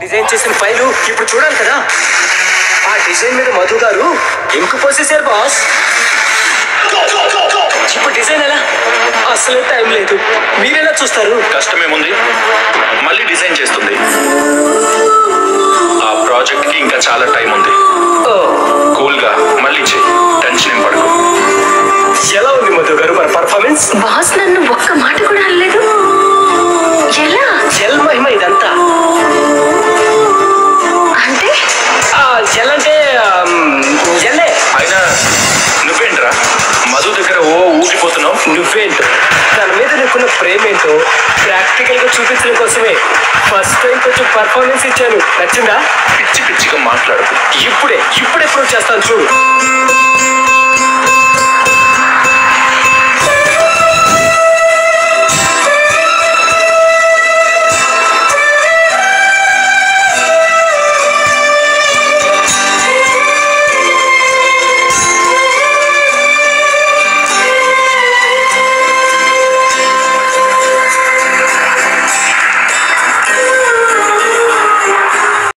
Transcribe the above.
Design చేసిన file ఇప్పుడు చూడాలి కదా. ఆ డిజైన్ మీద మధు గారు ఇంకు పోసేసారు బాస్. ఇప్పుడు డిజైన్ ఎలా? అసలే టైం లేదు. మీరెలా చూస్తారు? కష్టమేముంది, మళ్ళీ డిజైన్ చేస్తుంది. ఆ ప్రాజెక్ట్ కి ఇంకా చాలా టైం ఉంది. కూల్ గా మళ్ళీ చెయ్యి, టెన్షన్ ఏం పడకు. ఎలా ఉంది మధు గారు మన పర్ఫార్మెన్స్? బాస్ నన్ను ఒక్క మాట కూడా అనలేదు. ఎలా? జల్ మహిమ ఇదంతా. అంటే జల్ అంటే జల్లే. అయినా నువ్వేంట్రా మధు దగ్గర ఓ ఊగిపోతున్నావు? నువ్వేంటో తన మీద నీకున్న ప్రేమ ఏంటో ప్రాక్టికల్ గా చూపించడం కోసమే ఫస్ట్ టైం కొంచెం పర్ఫార్మెన్స్ ఇచ్చాను. నచ్చిందా? పిచ్చి పిచ్చిగా మాట్లాడకు. ఇప్పుడే ప్రూవ్ చేస్తాను చూడు.